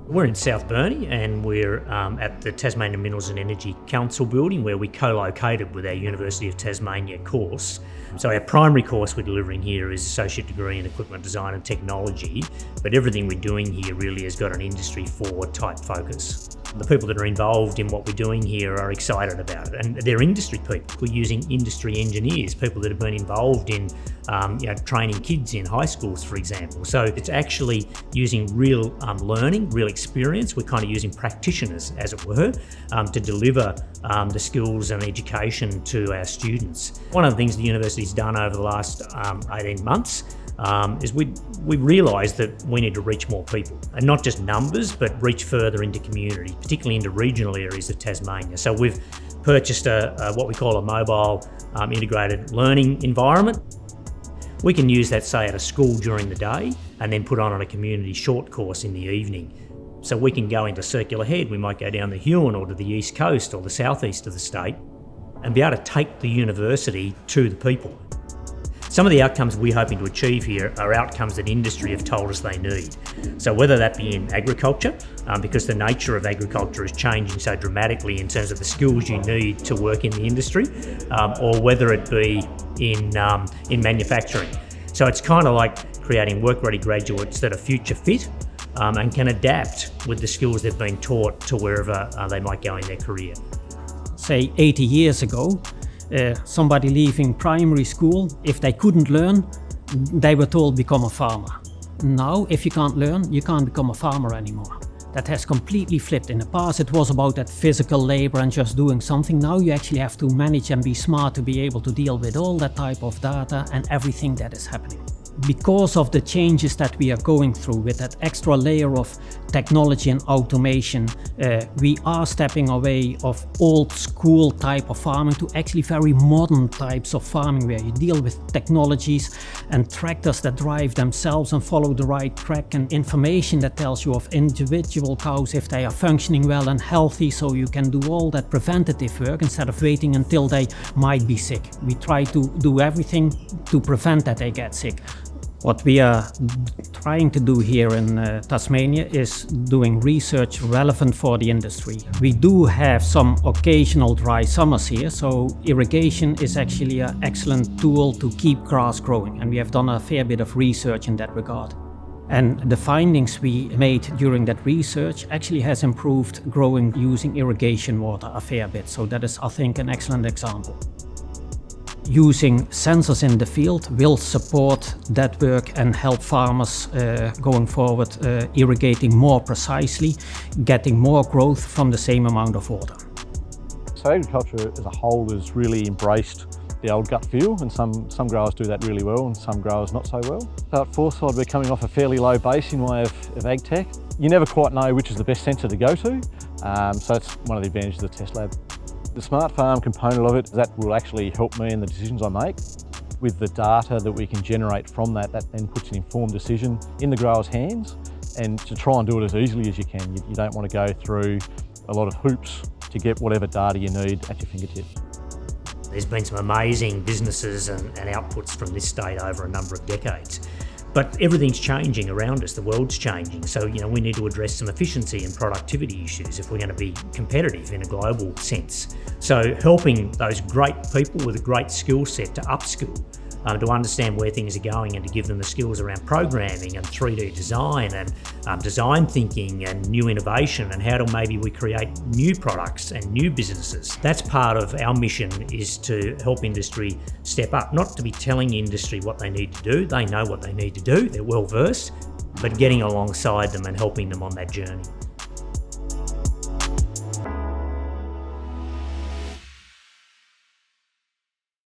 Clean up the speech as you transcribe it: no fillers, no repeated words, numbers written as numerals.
We're in South Burnie and we're at the Tasmanian Minerals and Energy Council building where we co-located with our University of Tasmania course. So our primary course we're delivering here is Associate Degree in Equipment Design and Technology, but everything we're doing here really has got an Industry 4 type focus. The people that are involved in what we're doing here are excited about it, and they're industry people. We're using industry engineers, people that have been involved in training kids in high schools, for example. So it's actually using real learning, real experience. We're kind of using practitioners, as it were, to deliver the skills and education to our students. One of the things the university's done over the last 18 months is we realised that we need to reach more people, and not just numbers, but reach further into community, particularly into regional areas of Tasmania. So we've purchased what we call a mobile integrated learning environment. We can use that, say, at a school during the day and then put on a community short course in the evening. So we can go into Circular Head, we might go down the Huon or to the east coast or the southeast of the state and be able to take the university to the people. Some of the outcomes we're hoping to achieve here are outcomes that industry have told us they need. So whether that be in agriculture, because the nature of agriculture is changing so dramatically in terms of the skills you need to work in the industry, or whether it be in manufacturing. So it's kind of like creating work-ready graduates that are future fit and can adapt with the skills they've been taught to wherever they might go in their career. Say 80 years ago, somebody leaving primary school, if they couldn't learn, they were told become a farmer. Now, if you can't learn, you can't become a farmer anymore. That has completely flipped. In the past, it was about that physical labor and just doing something. Now you actually have to manage and be smart to be able to deal with all that type of data and everything that is happening. Because of the changes that we are going through with that extra layer of technology and automation, we are stepping away of old school type of farming to actually very modern types of farming where you deal with technologies and tractors that drive themselves and follow the right track, and information that tells you of individual cows if they are functioning well and healthy, so you can do all that preventative work instead of waiting until they might be sick. We try to do everything to prevent that they get sick. What we are trying to do here in Tasmania is doing research relevant for the industry. We do have some occasional dry summers here, so irrigation is actually an excellent tool to keep grass growing, and we have done a fair bit of research in that regard. And the findings we made during that research actually has improved growing using irrigation water a fair bit, so that is, I think, an excellent example. Using sensors in the field will support that work and help farmers going forward, irrigating more precisely, getting more growth from the same amount of water. So agriculture as a whole has really embraced the old gut feel, and some growers do that really well and some growers not so well. So at Forsyth we're coming off a fairly low base in way of ag tech. You never quite know which is the best sensor to go to, so it's one of the advantages of the Testlab. The smart farm component of it, that will actually help me in the decisions I make. With the data that we can generate from that then puts an informed decision in the grower's hands, and to try and do it as easily as you can. You don't want to go through a lot of hoops to get whatever data you need at your fingertips. There's been some amazing businesses and outputs from this state over a number of decades. But everything's changing around us, the world's changing, so we need to address some efficiency and productivity issues if we're going to be competitive in a global sense. So helping those great people with a great skill set to upskill, to understand where things are going and to give them the skills around programming and 3D design and design thinking and new innovation, and how do maybe we create new products and new businesses. That's part of our mission, is to help industry step up, not to be telling industry what they need to do. They know what they need to do, they're well versed, but getting alongside them and helping them on that journey.